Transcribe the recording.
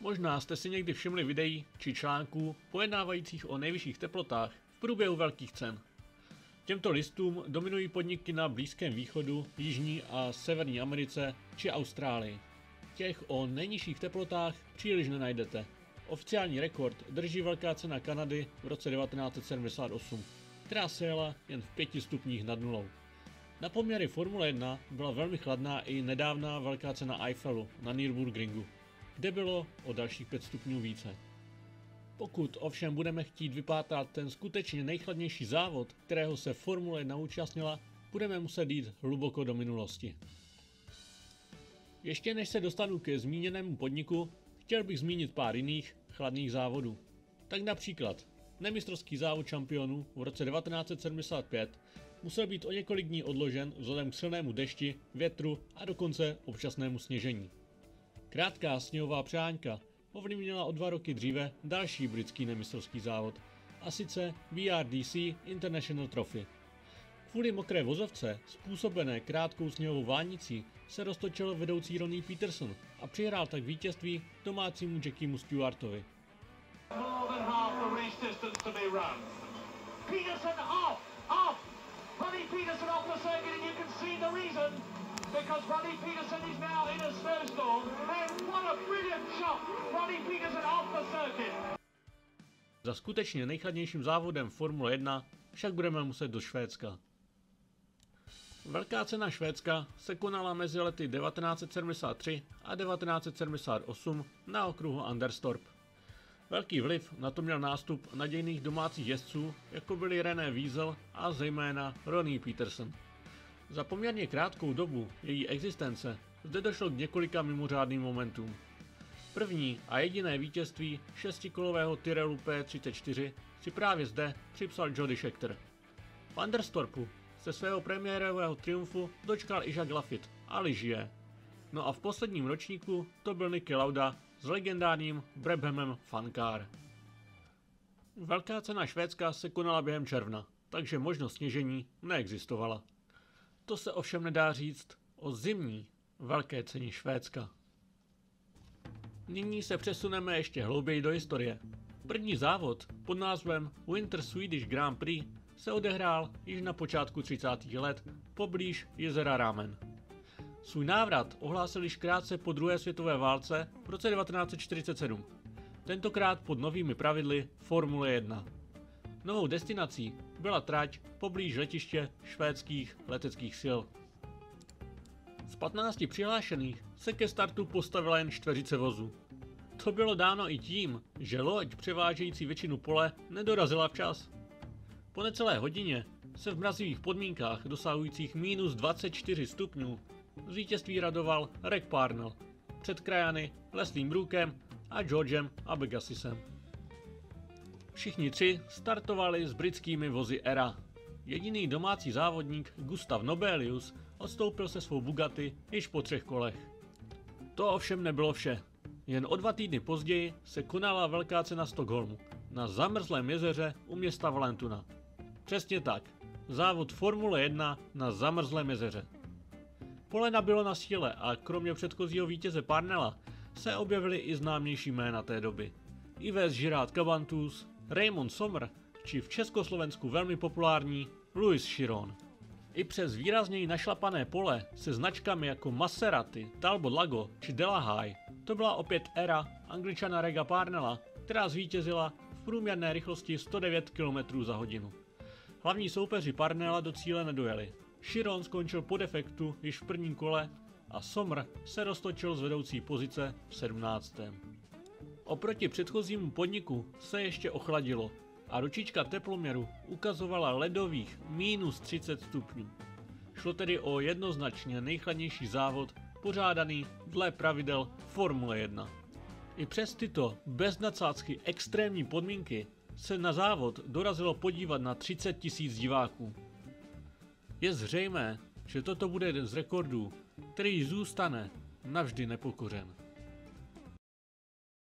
Možná jste si někdy všimli videí či článků pojednávajících o nejvyšších teplotách v průběhu velkých cen. Těmto listům dominují podniky na Blízkém východu, Jižní a Severní Americe či Austrálii. Těch o nejnižších teplotách příliš nenajdete. Oficiální rekord drží velká cena Kanady v roce 1978, která se jela jen v 5 stupních nad nulou. Na poměry Formule 1 byla velmi chladná i nedávná velká cena Eiffelu na Nürburgringu, kde bylo o dalších 5 stupňů více. Pokud ovšem budeme chtít vypátrat ten skutečně nejchladnější závod, kterého se Formule 1 účastnila, budeme muset jít hluboko do minulosti. Ještě než se dostanu ke zmíněnému podniku, chtěl bych zmínit pár jiných chladných závodů. Tak například nemistrovský závod šampionů v roce 1975 musel být o několik dní odložen vzhledem k silnému dešti, větru a dokonce občasnému sněžení. Krátká sněhová přeháňka ovlivnila o 2 roky dříve další britský nemistrovský závod, a sice BRDC International Trophy. Kvůli mokré vozovce, způsobené krátkou sněhovou vánicí, se roztočil vedoucí Ronnie Peterson a přihrál tak vítězství domácímu Jackiemu Stewartovi. Because Ronnie Peterson is now in a snowstorm, and what a brilliant shot! Ronnie Peterson off the circuit. Za skutečně nejchladnějším závodem Formule 1 však budeme muset do Švédska. Velká cena Švédska se konala mezi lety 1973 a 1978 na okruhu Anderstorp. Velký vliv na to měl nástup nadějných domácích jezdců, jako byli René Wiesel a zejména Ronnie Peterson. Za poměrně krátkou dobu její existence zde došlo k několika mimořádným momentům. První a jediné vítězství 6kolového Tyrrellu P34 si právě zde připsal Jody Scheckter. V Anderstorpu se svého premiérového triumfu dočkal i Jacques Laffite a Ligier. No a v posledním ročníku to byl Niki Lauda s legendárním Brabhamem Fun Car. Velká cena Švédska se konala během června, takže možnost sněžení neexistovala. To se ovšem nedá říct o zimní velké ceně Švédska. Nyní se přesuneme ještě hlouběji do historie. První závod pod názvem Winter Swedish Grand Prix se odehrál již na počátku 30. let poblíž jezera Ramen. Svůj návrat ohlásil již krátce po druhé světové válce v roce 1947, tentokrát pod novými pravidly Formule 1. Novou destinací byla trať poblíž letiště švédských leteckých sil. Z 15 přihlášených se ke startu postavila jen 4 vozů. To bylo dáno i tím, že loď převážející většinu pole nedorazila včas. Po necelé hodině se v mrazivých podmínkách dosahujících minus 24 stupňů z vítězství radoval Rick Parnell před krajany Lesliem Brookem a Georgem Abegasiusem. Všichni 3 startovali s britskými vozy ERA. Jediný domácí závodník Gustav Nobelius odstoupil se svou Bugatti již po 3 kolech. To ovšem nebylo vše. Jen o 2 týdny později se konala velká cena Stockholmu na zamrzlém jezeře u města Vallentuna. Přesně tak, závod Formule 1 na zamrzlém jezeře. Pole nabylo na síle a kromě předchozího vítěze Parnella se objevily i známější jména té doby. Yves Girard Cabantus, Raymond Sommer či v Československu velmi populární Louis Chiron. I přes výrazněji našlapané pole se značkami jako Maserati, Talbot Lago či Delahaye to byla opět éra Angličana Rega Parnella, která zvítězila v průměrné rychlosti 109 km za hodinu. Hlavní soupeři Parnella do cíle nedojeli. Chiron skončil po defektu již v prvním kole a Sommer se roztočil z vedoucí pozice v 17. Oproti předchozímu podniku se ještě ochladilo a ručička teploměru ukazovala ledových minus 30 stupňů. Šlo tedy o jednoznačně nejchladnější závod pořádaný dle pravidel Formule 1. I přes tyto bez nadsázky extrémní podmínky se na závod dorazilo podívat na 30 000 diváků. Je zřejmé, že toto bude jeden z rekordů, který zůstane navždy nepokořen.